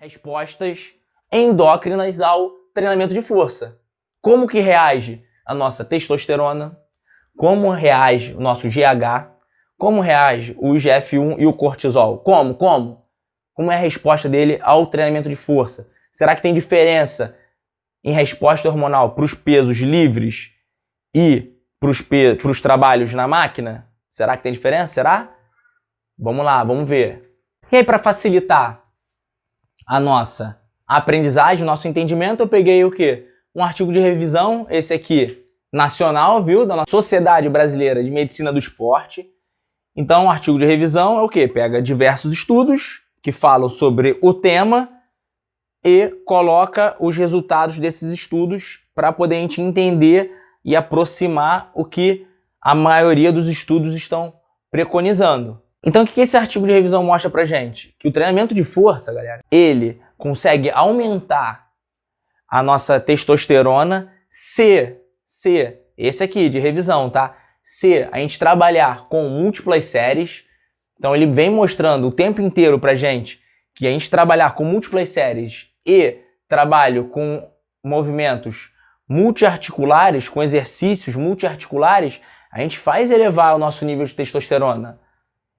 respostas endócrinas ao treinamento de força. Como que reage a nossa testosterona? Como reage o nosso GH? Como reage o IGF-1 e o cortisol? Como é a resposta dele ao treinamento de força? Será que tem diferença em resposta hormonal para os pesos livres e para os trabalhos na máquina? Será que tem diferença? Será? Vamos lá, vamos ver. E aí, para facilitar a nossa aprendizagem, o nosso entendimento, eu peguei o quê? Um artigo de revisão, esse aqui, nacional, viu? Da nossa Sociedade Brasileira de Medicina do Esporte. Então, o artigo de revisão é o quê? Pega diversos estudos que falam sobre o tema e coloca os resultados desses estudos para poder a gente entender e aproximar o que a maioria dos estudos estão preconizando. Então, o que esse artigo de revisão mostra pra gente? Que o treinamento de força, galera, ele consegue aumentar a nossa testosterona se esse aqui de revisão, tá? Se a gente trabalhar com múltiplas séries. Então, ele vem mostrando o tempo inteiro pra gente que a gente trabalhar com múltiplas séries e trabalho com movimentos multiarticulares, com exercícios multiarticulares, a gente faz elevar o nosso nível de testosterona.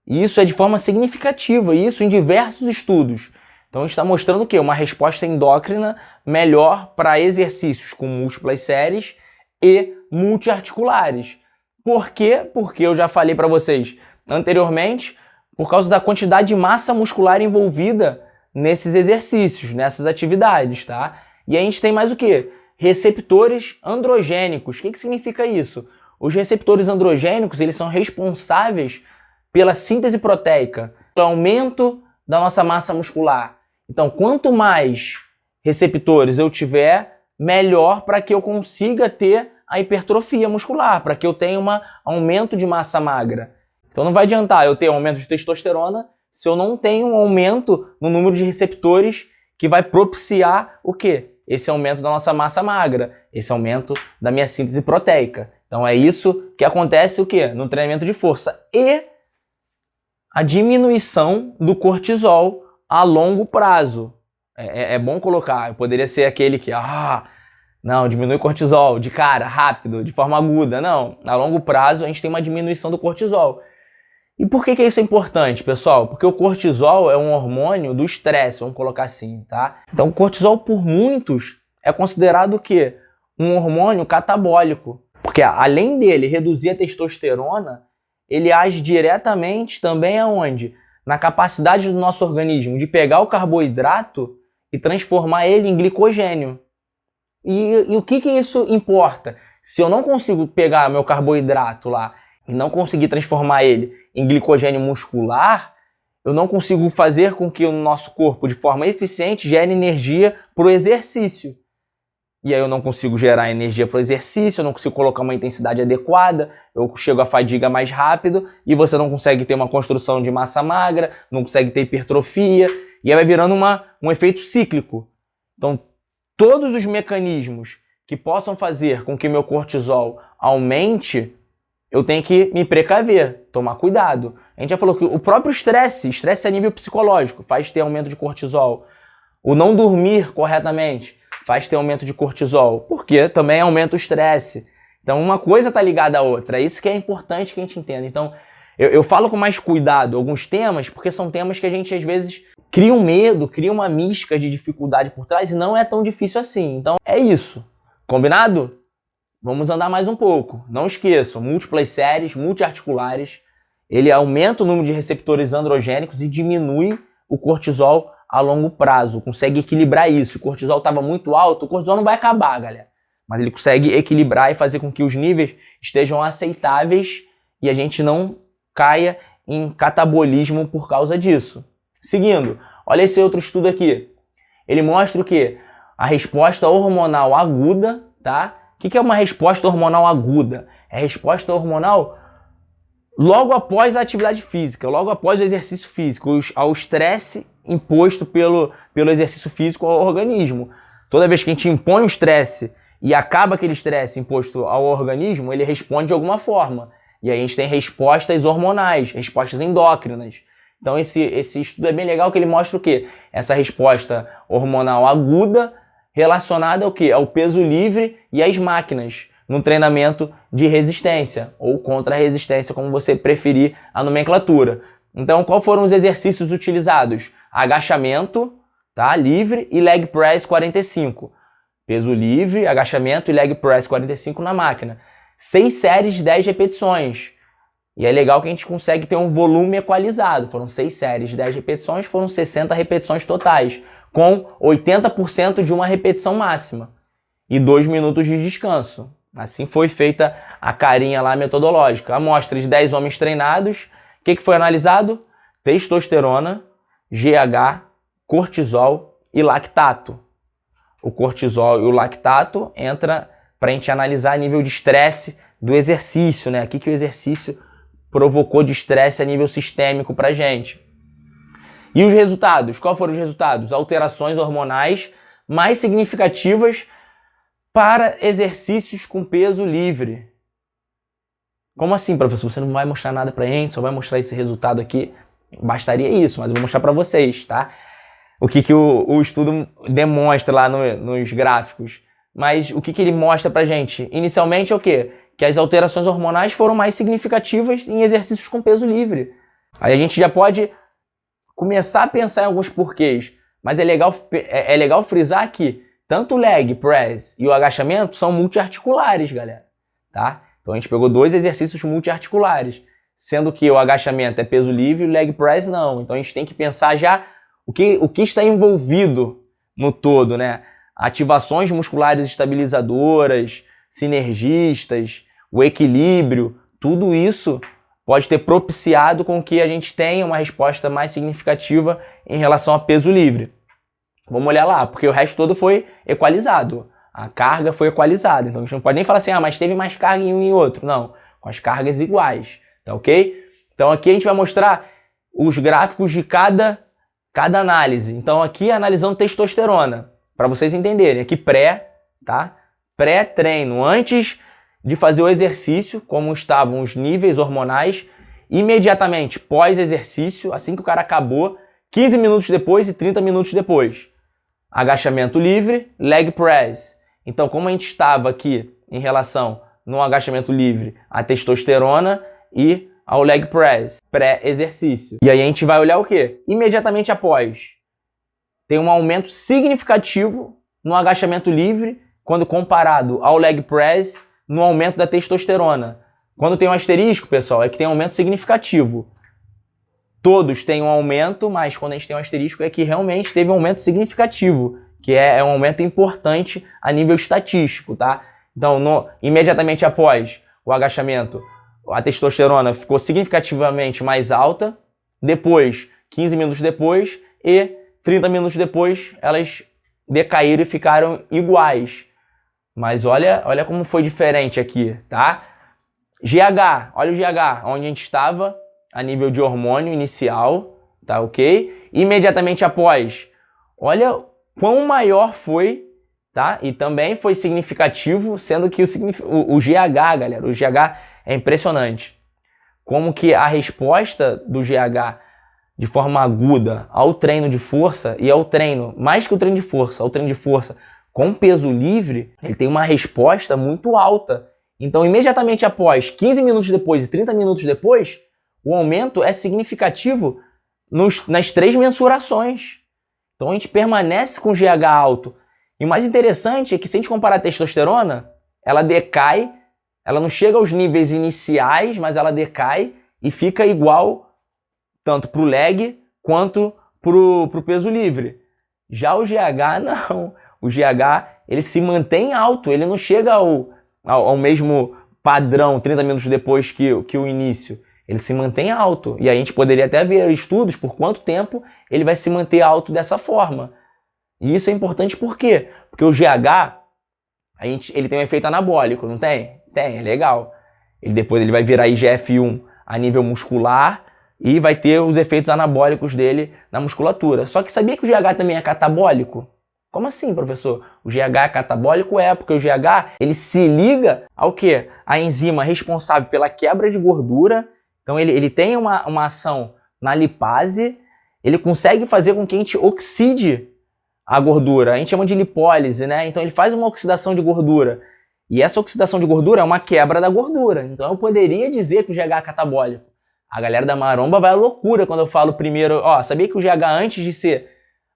E isso é de forma significativa, e isso em diversos estudos. Então a gente está mostrando o quê? Uma resposta endócrina melhor para exercícios com múltiplas séries e multiarticulares. Por quê? Porque eu já falei para vocês anteriormente, por causa da quantidade de massa muscular envolvida nesses exercícios, nessas atividades, tá? E a gente tem mais o quê? Receptores androgênicos. O que significa isso? Os receptores androgênicos, eles são responsáveis pela síntese proteica, pelo aumento da nossa massa muscular. Então, quanto mais receptores eu tiver, melhor para que eu consiga ter a hipertrofia muscular, para que eu tenha um aumento de massa magra. Então não vai adiantar eu ter um aumento de testosterona se eu não tenho um aumento no número de receptores que vai propiciar o quê? Esse aumento da nossa massa magra, esse aumento da minha síntese proteica. Então é isso que acontece o quê? No treinamento de força. E a diminuição do cortisol a longo prazo. É bom colocar, poderia ser aquele que, não, diminui o cortisol de cara, rápido, de forma aguda. Não, a longo prazo a gente tem uma diminuição do cortisol. E por que isso é importante, pessoal? Porque o cortisol é um hormônio do estresse, vamos colocar assim, tá? Então o cortisol por muitos é considerado o quê? Um hormônio catabólico. Porque além dele reduzir a testosterona, ele age diretamente também aonde? Na capacidade do nosso organismo de pegar o carboidrato e transformar ele em glicogênio. E o que isso importa? Se eu não consigo pegar meu carboidrato lá e não conseguir transformar ele em glicogênio muscular, eu não consigo fazer com que o nosso corpo, de forma eficiente, gere energia para o exercício. E aí eu não consigo gerar energia para o exercício, eu não consigo colocar uma intensidade adequada, eu chego à fadiga mais rápido e você não consegue ter uma construção de massa magra, não consegue ter hipertrofia, e aí vai virando um efeito cíclico. Então, todos os mecanismos que possam fazer com que meu cortisol aumente, eu tenho que me precaver, tomar cuidado. A gente já falou que o próprio estresse a nível psicológico, faz ter aumento de cortisol. O não dormir corretamente faz ter aumento de cortisol, porque também aumenta o estresse. Então uma coisa está ligada à outra, é isso que é importante que a gente entenda. Então eu falo com mais cuidado alguns temas, porque são temas que a gente às vezes cria um medo, cria uma mística de dificuldade por trás e não é tão difícil assim. Então é isso, combinado? Vamos andar mais um pouco. Não esqueçam, múltiplas séries, multiarticulares, ele aumenta o número de receptores androgênicos e diminui o cortisol a longo prazo, consegue equilibrar isso. Se o cortisol estava muito alto, o cortisol não vai acabar, galera. Mas ele consegue equilibrar e fazer com que os níveis estejam aceitáveis e a gente não caia em catabolismo por causa disso. Seguindo, olha esse outro estudo aqui. Ele mostra o quê? A resposta hormonal aguda, tá? O que é uma resposta hormonal aguda? É resposta hormonal logo após a atividade física, logo após o exercício físico, ao estresse imposto pelo exercício físico ao organismo. Toda vez que a gente impõe um estresse e acaba aquele estresse imposto ao organismo, ele responde de alguma forma. E aí a gente tem respostas hormonais, respostas endócrinas. Então esse estudo é bem legal, que ele mostra o quê? Essa resposta hormonal aguda relacionada ao quê? Ao peso livre e às máquinas, no treinamento de resistência, ou contra-resistência, como você preferir a nomenclatura. Então, quais foram os exercícios utilizados? Agachamento, tá? Livre, e leg press 45. Peso livre, agachamento e leg press 45 na máquina. 6 séries de 10 repetições. E é legal que a gente consegue ter um volume equalizado. Foram 6 séries de 10 repetições, foram 60 repetições totais, com 80% de uma repetição máxima e 2 minutos de descanso. Assim foi feita a carinha lá metodológica. Amostra de 10 homens treinados. O que foi analisado? Testosterona, GH, cortisol e lactato. O cortisol e o lactato entra para a gente analisar nível de estresse do exercício, né? O que o exercício provocou de estresse a nível sistêmico para a gente. E os resultados? Quais foram os resultados? Alterações hormonais mais significativas para exercícios com peso livre. Como assim, professor? Você não vai mostrar nada pra gente, só vai mostrar esse resultado aqui? Bastaria isso, mas eu vou mostrar pra vocês, tá? O que o estudo demonstra lá nos gráficos. Mas o que ele mostra pra gente? Inicialmente é o quê? Que as alterações hormonais foram mais significativas em exercícios com peso livre. Aí a gente já pode começar a pensar em alguns porquês, mas é legal frisar que tanto o leg press e o agachamento são multiarticulares, galera, tá? Então a gente pegou 2 exercícios multiarticulares, sendo que o agachamento é peso livre e o leg press não. Então a gente tem que pensar já o que está envolvido no todo, né? Ativações musculares estabilizadoras, sinergistas, o equilíbrio, tudo isso pode ter propiciado com que a gente tenha uma resposta mais significativa em relação a peso livre. Vamos olhar lá, porque o resto todo foi equalizado. A carga foi equalizada. Então a gente não pode nem falar assim, mas teve mais carga em um e outro. Não, com as cargas iguais, tá ok? Então aqui a gente vai mostrar os gráficos de cada análise. Então aqui analisando testosterona, para vocês entenderem. Aqui tá? Pré-treino, antes de fazer o exercício, como estavam os níveis hormonais, imediatamente pós-exercício, assim que o cara acabou, 15 minutos depois e 30 minutos depois. Agachamento livre, leg press. Então, como a gente estava aqui em relação no agachamento livre à testosterona e ao leg press, pré-exercício. E aí a gente vai olhar o quê? Imediatamente após. Tem um aumento significativo no agachamento livre quando comparado ao leg press no aumento da testosterona. Quando tem um asterisco, pessoal, é que tem um aumento significativo. Todos têm um aumento, mas quando a gente tem um asterisco é que realmente teve um aumento significativo, que é um aumento importante a nível estatístico, tá? Então, imediatamente após o agachamento, a testosterona ficou significativamente mais alta, depois, 15 minutos depois e 30 minutos depois, elas decaíram e ficaram iguais. Mas olha como foi diferente aqui, tá? GH, olha o GH, onde a gente estava a nível de hormônio inicial, tá ok? Imediatamente após, olha quão maior foi, tá? E também foi significativo, sendo que o GH, galera, o GH é impressionante. Como que a resposta do GH de forma aguda ao treino de força e ao treino, mais que o treino de força, ao treino de força com peso livre, ele tem uma resposta muito alta. Então, imediatamente após, 15 minutos depois e 30 minutos depois, o aumento é significativo nas 3 mensurações. Então, a gente permanece com GH alto. E o mais interessante é que, se a gente comparar a testosterona, ela decai, ela não chega aos níveis iniciais, mas ela decai e fica igual tanto para o leg quanto para o peso livre. Já o GH, não. O GH, ele se mantém alto, ele não chega ao mesmo padrão 30 minutos depois que o início. Ele se mantém alto. E aí a gente poderia até ver estudos por quanto tempo ele vai se manter alto dessa forma. E isso é importante por quê? Porque o GH, ele tem um efeito anabólico, não tem? Tem, é legal. Depois ele vai virar IGF-1 a nível muscular e vai ter os efeitos anabólicos dele na musculatura. Só que sabia que o GH também é catabólico? Como assim, professor? O GH é catabólico? É, porque o GH ele se liga ao quê? A enzima responsável pela quebra de gordura. Então ele tem uma ação na lipase, ele consegue fazer com que a gente oxide a gordura. A gente chama de lipólise, né? Então ele faz uma oxidação de gordura. E essa oxidação de gordura é uma quebra da gordura. Então eu poderia dizer que o GH é catabólico. A galera da maromba vai à loucura quando eu falo primeiro, ó, sabia que o GH antes de ser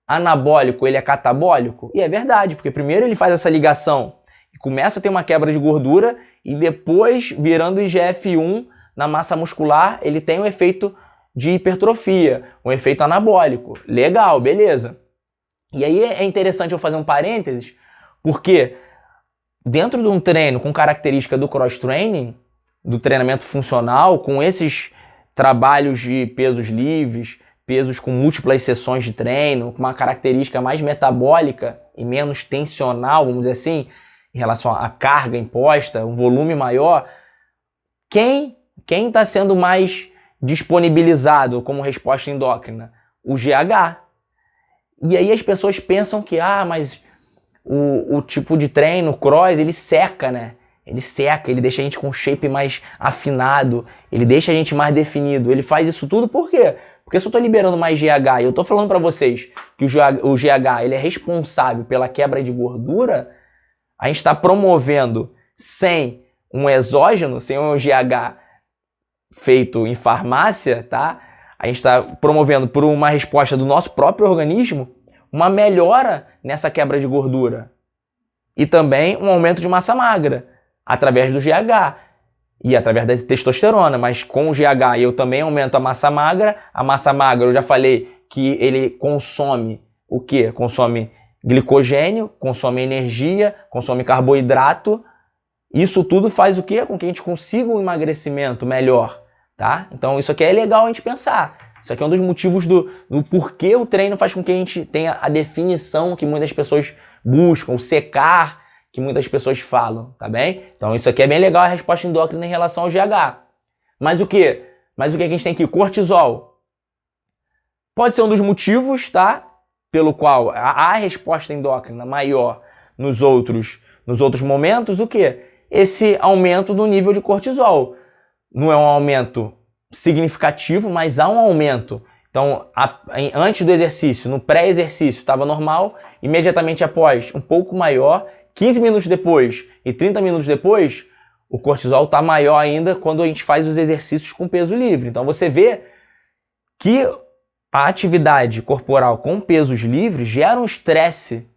anabólico, ele é catabólico? E é verdade, porque primeiro ele faz essa ligação e começa a ter uma quebra de gordura e depois, virando IGF-1 na massa muscular, ele tem um efeito de hipertrofia, um efeito anabólico. Legal, beleza. E aí é interessante eu fazer um parênteses, porque dentro de um treino com característica do cross-training, do treinamento funcional, com esses trabalhos de pesos livres, pesos com múltiplas sessões de treino, com uma característica mais metabólica e menos tensional, vamos dizer assim, em relação à carga imposta, um volume maior, quem está sendo mais disponibilizado como resposta endócrina? O GH. E aí as pessoas pensam que, mas o tipo de treino, o cross, ele seca, né? Ele seca, ele deixa a gente com um shape mais afinado, ele deixa a gente mais definido. Ele faz isso tudo por quê? Porque se eu estou liberando mais GH e eu estou falando para vocês que o GH ele é responsável pela quebra de gordura, a gente está promovendo sem um exógeno, sem um GH feito em farmácia, tá? A gente está promovendo por uma resposta do nosso próprio organismo uma melhora nessa quebra de gordura e também um aumento de massa magra através do GH e através da testosterona, mas com o GH eu também aumento a massa magra. A massa magra eu já falei que ele consome o quê? Consome glicogênio, consome energia, consome carboidrato. Isso tudo faz o quê? Com que a gente consiga um emagrecimento melhor, tá? Então isso aqui é legal a gente pensar. Isso aqui é um dos motivos do porquê o treino faz com que a gente tenha a definição que muitas pessoas buscam, o secar que muitas pessoas falam, tá bem? Então isso aqui é bem legal, a resposta endócrina em relação ao GH. Mas o que? Mas o que a gente tem aqui? Cortisol. Pode ser um dos motivos, tá? Pelo qual a resposta endócrina maior nos outros momentos, o que? Esse aumento do nível de cortisol. Não é um aumento significativo, mas há um aumento. Então, antes do exercício, no pré-exercício, estava normal, imediatamente após, um pouco maior, 15 minutos depois e 30 minutos depois, o cortisol está maior ainda quando a gente faz os exercícios com peso livre. Então, você vê que a atividade corporal com pesos livres gera um estresse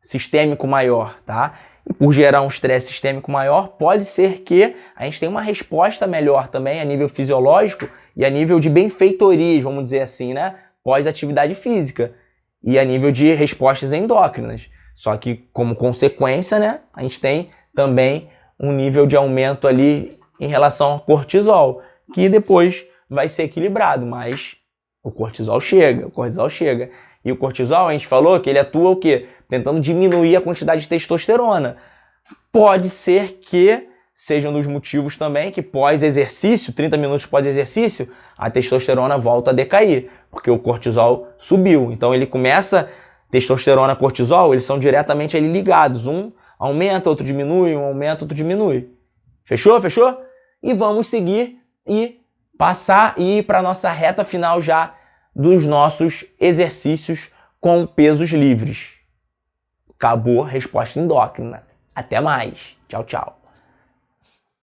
sistêmico maior, tá? E por gerar um estresse sistêmico maior, pode ser que a gente tenha uma resposta melhor também a nível fisiológico e a nível de benfeitorias, vamos dizer assim, né? Pós-atividade física e a nível de respostas endócrinas. Só que, como consequência, né, a gente tem também um nível de aumento ali em relação ao cortisol, que depois vai ser equilibrado, mas o cortisol chega. E o cortisol, a gente falou que ele atua o quê? Tentando diminuir a quantidade de testosterona. Pode ser que seja um dos motivos também que pós-exercício, 30 minutos pós-exercício, a testosterona volta a decair, porque o cortisol subiu. Então ele começa, testosterona e cortisol, eles são diretamente ali ligados. Um aumenta, outro diminui, um aumenta, outro diminui. Fechou? Fechou? E vamos seguir e passar e ir para a nossa reta final já dos nossos exercícios com pesos livres. Acabou a resposta endócrina. Até mais. Tchau, tchau.